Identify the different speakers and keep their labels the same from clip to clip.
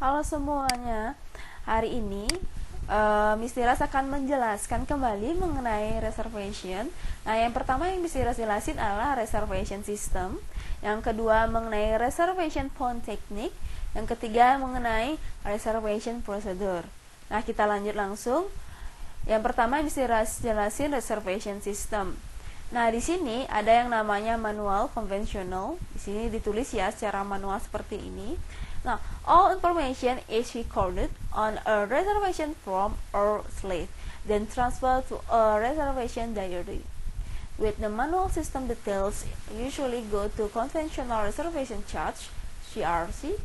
Speaker 1: Halo semuanya, hari ini Miss Tiras akan menjelaskan kembali mengenai reservation. Nah, yang pertama yang Miss Tiras jelasin adalah reservation system. Yang kedua mengenai reservation phone technique. Yang ketiga mengenai reservation procedure. Nah, kita lanjut langsung. Yang pertama Miss Tiras jelasin reservation system. Nah, di sini ada yang namanya manual konvensional. Di sini ditulis ya secara manual seperti ini. Now, all information is recorded on a reservation form or slip, then transferred to a reservation diary. With the manual system details usually go to conventional reservation charge (CRC),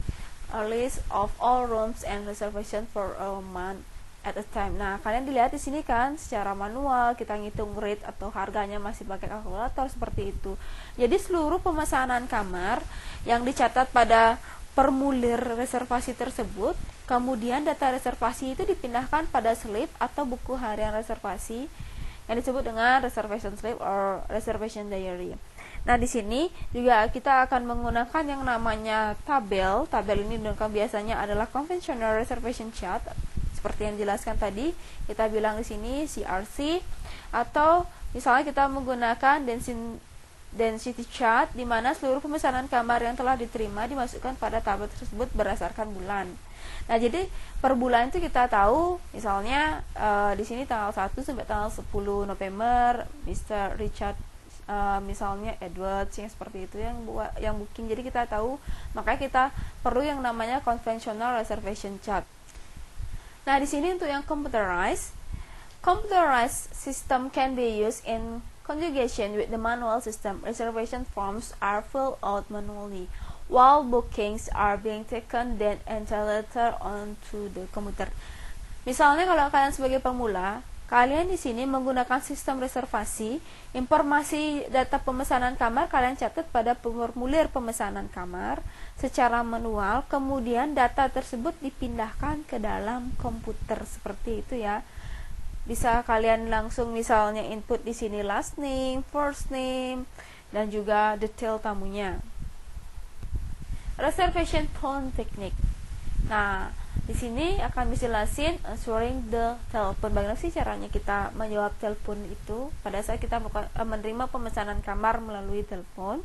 Speaker 1: a list of all rooms and reservation for a month at a time. Nah, kalian dilihat di sini kan secara manual kita ngitung rate atau harganya masih pakai kalkulator seperti itu. Jadi seluruh pemesanan kamar yang dicatat pada formulir reservasi tersebut, kemudian data reservasi itu dipindahkan pada slip atau buku harian reservasi yang disebut dengan reservation slip or reservation diary. Nah, di sini juga kita akan menggunakan yang namanya tabel. Tabel ini biasanya adalah conventional reservation chart seperti yang dijelaskan tadi. Kita bilang di sini CRC, atau misalnya kita menggunakan density chart, di mana seluruh pemesanan kamar yang telah diterima dimasukkan pada tabel tersebut berdasarkan bulan. Nah, jadi per bulan itu kita tahu, misalnya di sini tanggal 1 sampai tanggal 10 November Mr. Richard misalnya Edwards yang seperti itu yang booking. Jadi kita tahu, makanya kita perlu yang namanya conventional reservation chart. Nah, di sini untuk yang computerized system can be used in conjugation with the manual system. Reservation forms are filled out manually, while bookings are being taken then entered later onto the computer. Misalnya kalau kalian sebagai pemula, kalian di sini menggunakan sistem reservasi, informasi data pemesanan kamar kalian catat pada formulir pemesanan kamar secara manual, kemudian data tersebut dipindahkan ke dalam komputer seperti itu ya. Bisa kalian langsung misalnya input di sini last name, first name, dan juga detail tamunya. Reservation phone technique. Nah, di sini akan dijelasin answering the telephone. Bagaimana sih caranya kita menjawab telepon itu pada saat kita menerima pemesanan kamar melalui telepon.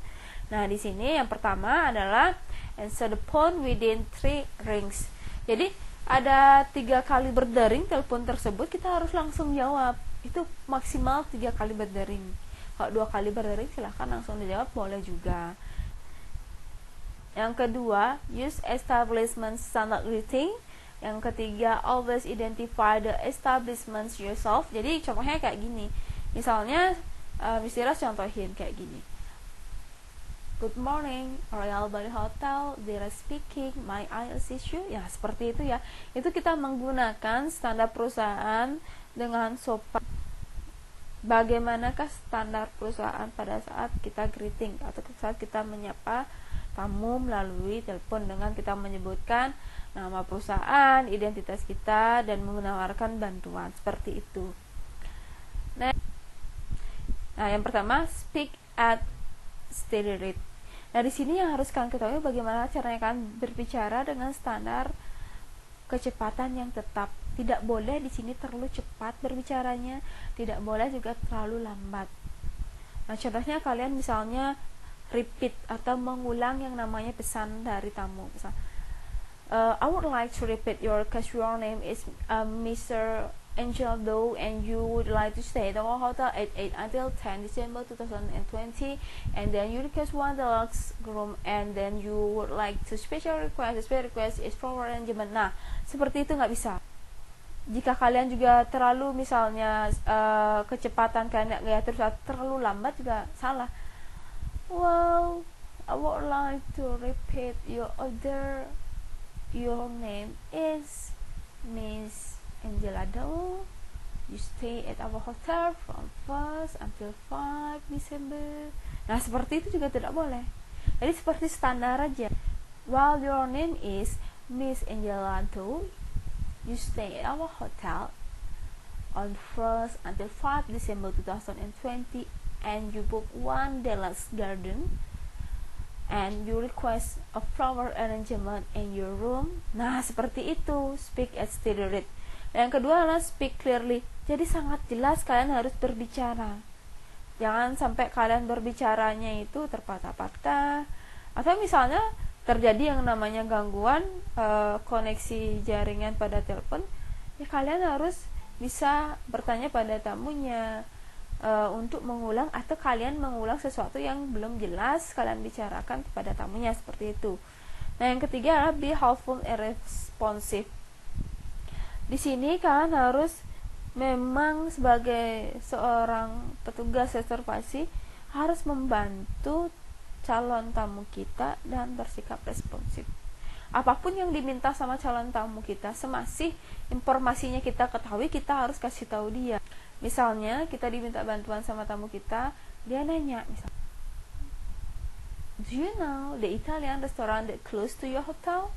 Speaker 1: Nah, di sini yang pertama adalah answer the phone within 3 rings. Jadi ada 3 kali berdering telepon tersebut, kita harus langsung jawab. Itu maksimal 3 kali berdering. Kalau 2 kali berdering silahkan langsung dijawab, boleh juga. Yang kedua, use establishment standard greeting. Yang ketiga, always identify the establishments yourself. Jadi contohnya kayak gini. Misalnya Miss Tiras contohin kayak gini. Good morning, Royal Bali Hotel, Dira speaking, may I assist you? Ya, seperti itu ya. Itu kita menggunakan standar perusahaan dengan sopan. Bagaimanakah standar perusahaan pada saat kita greeting atau saat kita menyapa tamu melalui telepon, dengan kita menyebutkan nama perusahaan, identitas kita, dan menawarkan bantuan seperti itu. Nah, yang pertama, speak at steady rate. Nah, di sini yang harus kalian ketahui bagaimana caranya kalian berbicara dengan standar kecepatan yang tetap. Tidak boleh di sini terlalu cepat berbicaranya, tidak boleh juga terlalu lambat. Nah, contohnya kalian misalnya repeat atau mengulang yang namanya pesan dari tamu. Misal, I would like to repeat your casual name is Mr. Angel Doe, and you would like to stay at our hotel at 8 until 10 December 2020, and then you request one deluxe room, and then you would like to special request. The special request is for arrangement. Nah, seperti itu nggak bisa. Jika kalian juga terlalu misalnya kecepatan kalian nggak terlalu lambat juga salah. Well, I would like to repeat your order. Your name is Miss Angela Doe. You stay at our hotel from 1st until 5 December. Nah, seperti itu juga tidak boleh. Jadi seperti standar aja. While your name is Miss Angela Doe, you stay at our hotel on 1st until 5 December 2020, and you book one deluxe garden and you request a flower arrangement in your room. Nah, seperti itu, speak at steady rate. Yang kedua adalah speak clearly. Jadi sangat jelas kalian harus berbicara. Jangan sampai kalian berbicaranya itu terpatah-patah, atau misalnya terjadi yang namanya gangguan koneksi jaringan pada telepon, ya kalian harus bisa bertanya pada tamunya untuk mengulang, atau kalian mengulang sesuatu yang belum jelas kalian bicarakan kepada tamunya, seperti itu. Nah, yang ketiga adalah be helpful and responsive. Di sini kalian harus memang sebagai seorang petugas reservasi harus membantu calon tamu kita dan bersikap responsif. Apapun yang diminta sama calon tamu kita, semasih informasinya kita ketahui, kita harus kasih tahu dia. Misalnya kita diminta bantuan sama tamu kita, dia nanya misalnya, do you know the Italian restaurant that close to your hotel?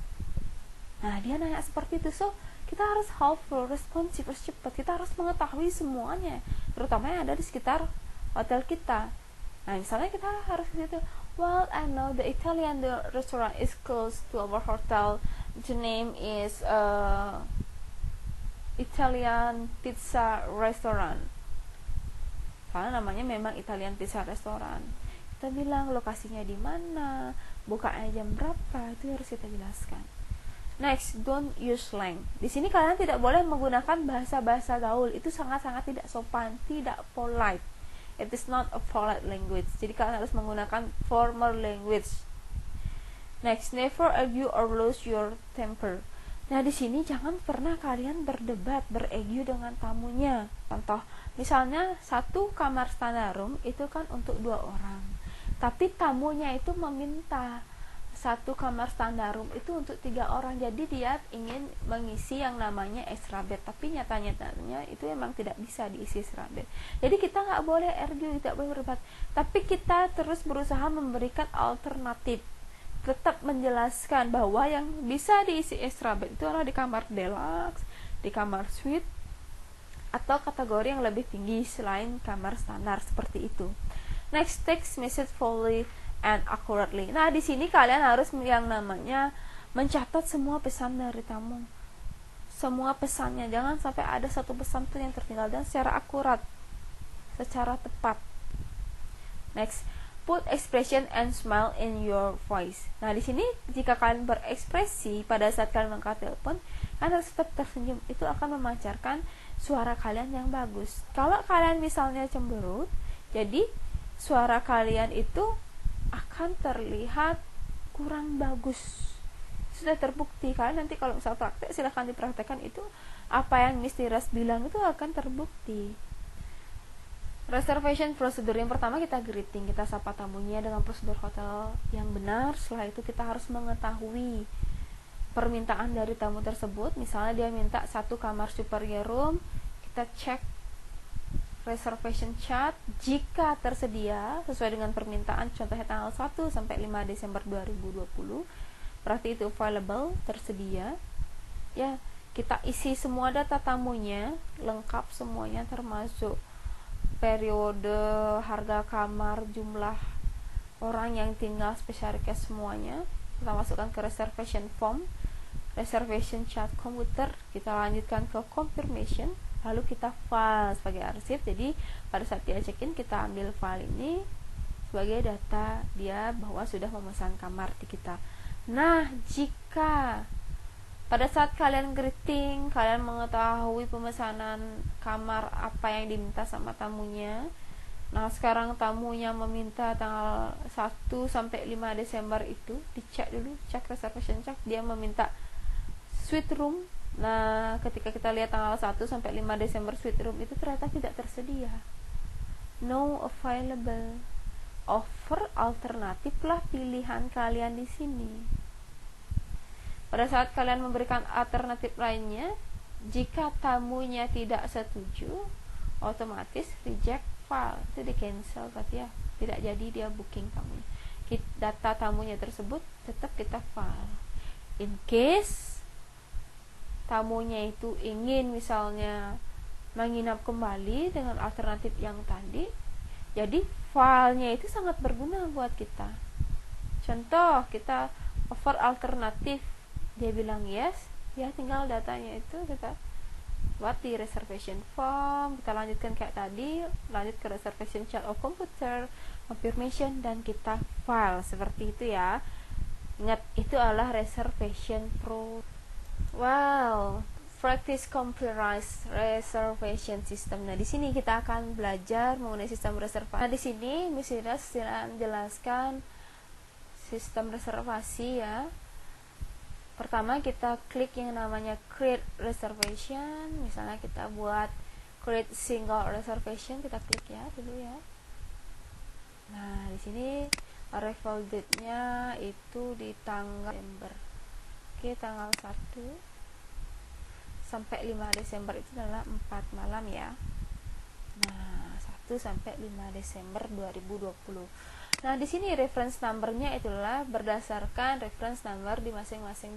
Speaker 1: Nah, dia nanya seperti itu. So kita harus helpful, responsif, cepat. Kita harus mengetahui semuanya, terutama yang ada di sekitar hotel kita. Nah, misalnya kita harus gitu, well, I know the Italian restaurant is close to our hotel. The name is Italian Pizza Restaurant. Karena namanya memang Italian Pizza Restaurant. Kita bilang lokasinya di mana, bukanya jam berapa, itu harus kita jelaskan. Next, don't use slang. Di sini kalian tidak boleh menggunakan bahasa-bahasa gaul. Itu sangat-sangat tidak sopan, tidak polite. It is not a polite language. Jadi kalian harus menggunakan formal language. Next, never argue or lose your temper. Nah, di sini jangan pernah kalian berdebat, berargue dengan tamunya. Contoh, misalnya satu kamar standar room itu kan untuk 2 orang. Tapi tamunya itu meminta satu kamar standar room itu untuk 3 orang. Jadi dia ingin mengisi yang namanya extra bed, tapi nyata-nyatanya itu memang tidak bisa diisi extra bed. Jadi kita nggak boleh argue, tidak boleh berdebat, tapi kita terus berusaha memberikan alternatif, tetap menjelaskan bahwa yang bisa diisi extra bed itu adalah di kamar deluxe, di kamar suite, atau kategori yang lebih tinggi selain kamar standar, seperti itu. Next, text message fully and accurately. Nah, di sini kalian harus yang namanya mencatat semua pesan dari tamu, semua pesannya. Jangan sampai ada satu pesan pun yang tertinggal, dan secara akurat, secara tepat. Next, put expression and smile in your voice. Nah, di sini jika kalian berekspresi pada saat kalian mengangkat telepon, kalian harus tetap tersenyum. Itu akan memancarkan suara kalian yang bagus. Kalau kalian misalnya cemberut, jadi suara kalian itu akan terlihat kurang bagus. Sudah terbukti. Kalian nanti kalau misal praktek, silahkan dipraktekkan, itu apa yang Miss Tiras bilang itu akan terbukti. Reservation procedure yang pertama, kita greeting, kita sapa tamunya dengan prosedur hotel yang benar. Setelah itu kita harus mengetahui permintaan dari tamu tersebut. Misalnya dia minta 1 kamar superior room, kita cek reservation chart. Jika tersedia sesuai dengan permintaan, contohnya tanggal 1 sampai 5 Desember 2020, berarti itu available, tersedia. Ya, kita isi semua data tamunya, lengkap semuanya, termasuk periode, harga kamar, jumlah orang yang tinggal, special request, semuanya kita masukkan ke reservation form, reservation chart komputer. Kita lanjutkan ke confirmation, lalu kita file sebagai arsip. Jadi pada saat dia check-in, kita ambil file ini sebagai data dia bahwa sudah memesan kamar di kita. Nah, jika pada saat kalian greeting, kalian mengetahui pemesanan kamar apa yang diminta sama tamunya. Nah, sekarang tamunya meminta tanggal 1 sampai 5 Desember itu, dicek dulu, cek reservation check, dia meminta suite room. Nah, ketika kita lihat tanggal 1 sampai 5 Desember suite room itu ternyata tidak tersedia. No available. Offer alternatif lah pilihan kalian di sini. Pada saat kalian memberikan alternatif lainnya, jika tamunya tidak setuju, otomatis reject file, itu di cancel, berarti ya tidak jadi dia booking tamunya. Data tamunya tersebut tetap kita file. In case tamunya itu ingin misalnya menginap kembali dengan alternatif yang tadi, jadi filenya itu sangat berguna buat kita. Contoh, kita offer alternatif, dia bilang yes, ya tinggal datanya itu kita buat di reservation form, kita lanjutkan kayak tadi, lanjut ke reservation chart of computer, confirmation, dan kita file seperti itu ya. Ingat, itu adalah reservation pro. Wow, practice computerized reservation system. Nah, di sini kita akan belajar mengenai sistem reservasi. Nah, di sini Miss Ida jelaskan sistem reservasi ya. Pertama kita klik yang namanya create reservation. Misalnya kita buat create single reservation, kita klik ya dulu ya. Nah, di sini arrival date-nya itu di tanggal Desember. Oke, tanggal 1 sampai 5 Desember itu adalah 4 malam ya. Nah, 1 sampai 5 Desember 2020. Nah, di sini reference number-nya itulah berdasarkan reference number di masing-masing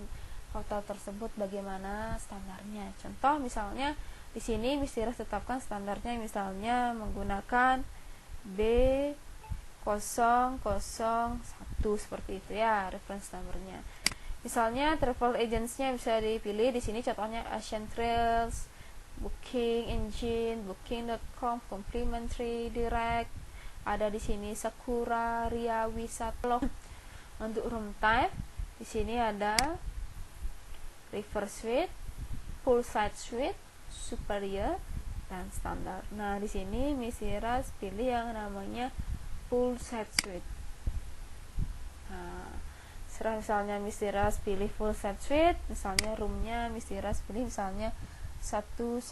Speaker 1: hotel tersebut bagaimana standarnya. Contoh misalnya di sini mesti tetapkan standarnya misalnya menggunakan B001 seperti itu ya reference number-nya. Misalnya travel agency-nya bisa dipilih di sini contohnya Asian Trails, Booking Engine, Booking.com, Complimentary, Direct. Ada di sini Sakura, Ria Wisata. Untuk room type di sini ada River Suite, Poolside Suite, Superior, dan Standar. Nah, di sini Miss Ira pilih yang namanya Poolside Suite. Nah, misalnya Miss Ira pilih Poolside Suite, misalnya roomnya Miss Ira pilih misalnya 110.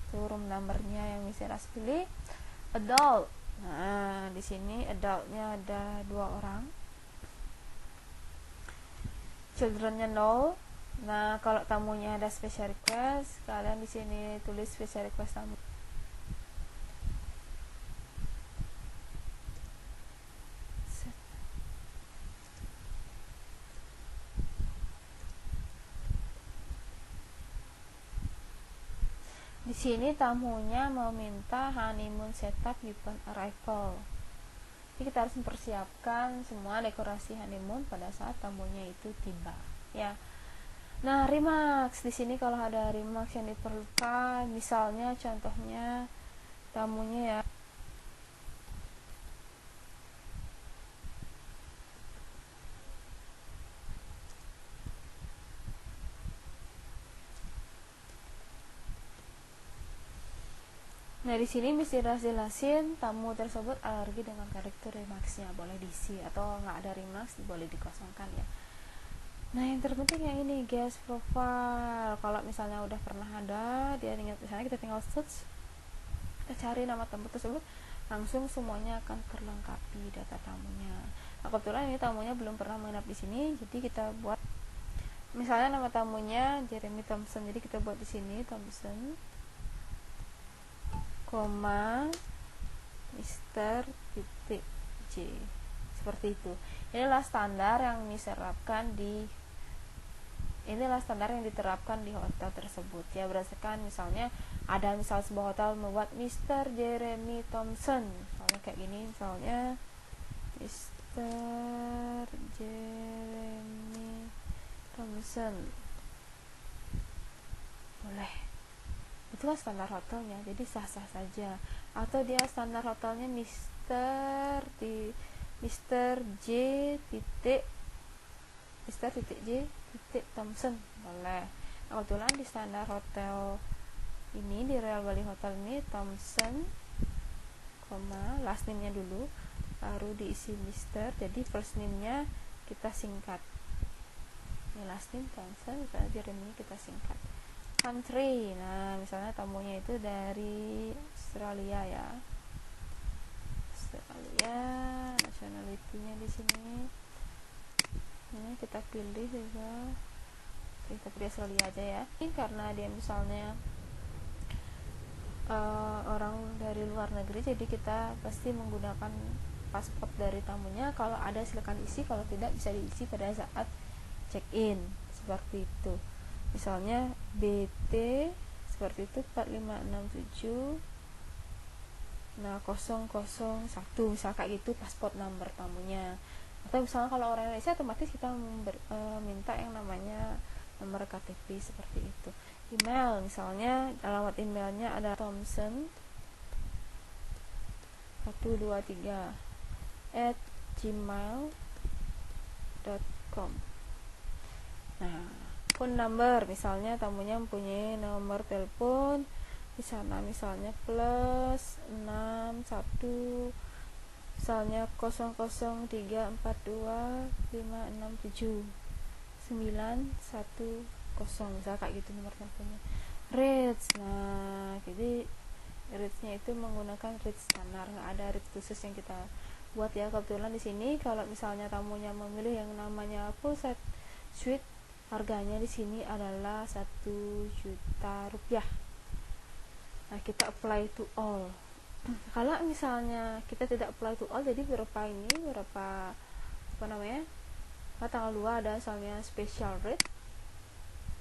Speaker 1: Room numbernya yang Miss Ira pilih adult. Nah, di sini adultnya ada 2 orang, childrennya 0. Nah, kalau tamunya ada special request, kalian di sini tulis special request tamu. Di sini tamunya meminta honeymoon setup upon arrival. Jadi kita harus mempersiapkan semua dekorasi honeymoon pada saat tamunya itu tiba, ya. Nah, remarks di sini kalau ada remarks yang diperlukan, misalnya contohnya tamunya ya. Nah, di sini mesti jelasin tamu tersebut alergi dengan karakter remarksnya, boleh diisi atau nggak ada remarks boleh dikosongkan ya. Nah, yang terpenting yang ini guest profile. Kalau misalnya udah pernah ada, dia ingat misalnya kita tinggal search, kita cari nama tamu tersebut, langsung semuanya akan terlengkapi data tamunya. Nah, kebetulan ini tamunya belum pernah menginap di sini, jadi kita buat misalnya nama tamunya Jeremy Thompson, jadi kita buat di sini Thompson, koma Mr. J, seperti itu. Inilah standar yang diterapkan di hotel tersebut ya, berdasarkan misalnya ada sebuah hotel membuat Mr. Jeremy Thompson, misalnya kayak gini, misalnya Mr. Jeremy Thompson, boleh, itu kan standar hotelnya, jadi sah-sah saja. Atau dia standar hotelnya Mr. J Thompson, boleh. Nah, kebetulan di standar hotel ini, di Royal Bali Hotel ini Thompson, last name-nya dulu, baru diisi Mr. Jadi first name-nya kita singkat. Ini last name Thompson, misalnya Jeremy kita singkat. Country, nah misalnya tamunya itu dari Australia ya, Australia, nationality-nya di sini. Ini kita pilih juga, kita pilih Australia aja ya. Ini karena dia misalnya orang dari luar negeri, jadi kita pasti menggunakan paspor dari tamunya. Kalau ada silakan isi, kalau tidak bisa diisi pada saat check in, seperti itu. Misalnya BT seperti itu 4567 Nah 001 misal kayak gitu pasport number tamunya. Atau misalnya kalau orang Indonesia otomatis kita minta yang namanya nomor KTP seperti itu. Email misalnya alamat emailnya ada Thompson 123 @gmail.com. Nah phone number misalnya tamunya mempunyai nomor telepon di sana misalnya plus 61 misalnya 00342567910 misal kayak gitu nomor teleponnya. Rates, nah jadi rates-nya itu menggunakan rate standar, nggak ada rate khusus yang kita buat ya. Kebetulan di sini kalau misalnya tamunya memilih yang namanya full set suite, harganya di sini adalah 1 juta rupiah. Nah kita apply to all. Kalau misalnya kita tidak apply to all, jadi berapa tanggal 2 ada misalnya special rate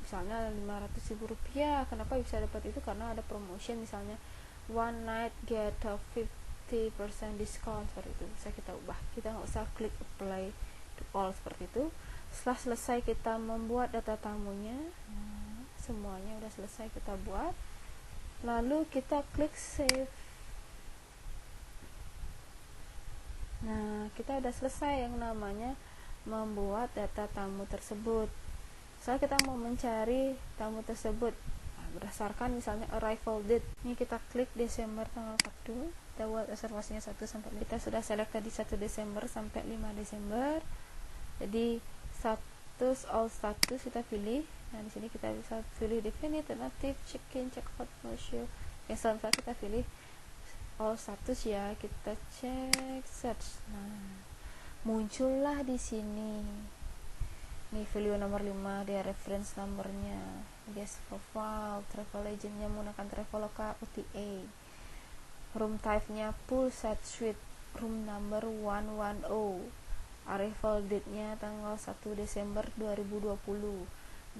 Speaker 1: misalnya 500.000 rupiah. Kenapa bisa dapat itu? Karena ada promotion misalnya one night get a 50% discount seperti itu. Bisa kita ubah, kita nggak usah klik apply to all seperti itu. Setelah selesai kita membuat data tamunya, semuanya udah selesai kita buat, lalu kita klik save. Nah kita udah selesai yang namanya membuat data tamu tersebut. Misalnya kita mau mencari tamu tersebut berdasarkan misalnya arrival date, ini kita klik Desember tanggal 1, kita buat reservasinya 1 sampai 5. Kita sudah select tadi 1 Desember sampai 5 Desember. Jadi all status kita pilih. Nah di sini kita bisa pilih definite, native, check-in, check-out, no show. Misalnya kita pilih all status ya, kita cek search. Nah muncullah di sini nih value nomor 5, dia reference numbernya, guest profile, travel agentnya menggunakan Traveloka OTA, room type-nya full set suite, room number 110, arrival date-nya tanggal 1 Desember 2020,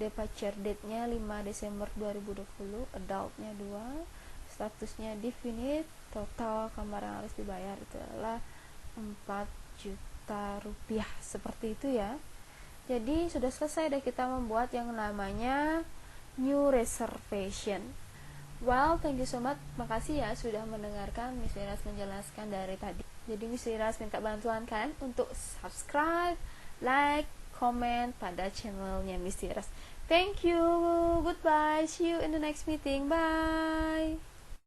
Speaker 1: departure date-nya 5 Desember 2020, adult-nya 2, statusnya definite, total kamar yang harus dibayar itu adalah 4 juta rupiah. Seperti itu ya. Jadi sudah selesai deh kita membuat yang namanya new reservation. Well, thank you so much. Makasih ya sudah mendengarkan Miss Miras menjelaskan dari tadi. Jadi Miss Miras minta bantuan kan untuk subscribe, like, comment pada channelnya Miss Miras. Thank you. Goodbye. See you in the next meeting. Bye.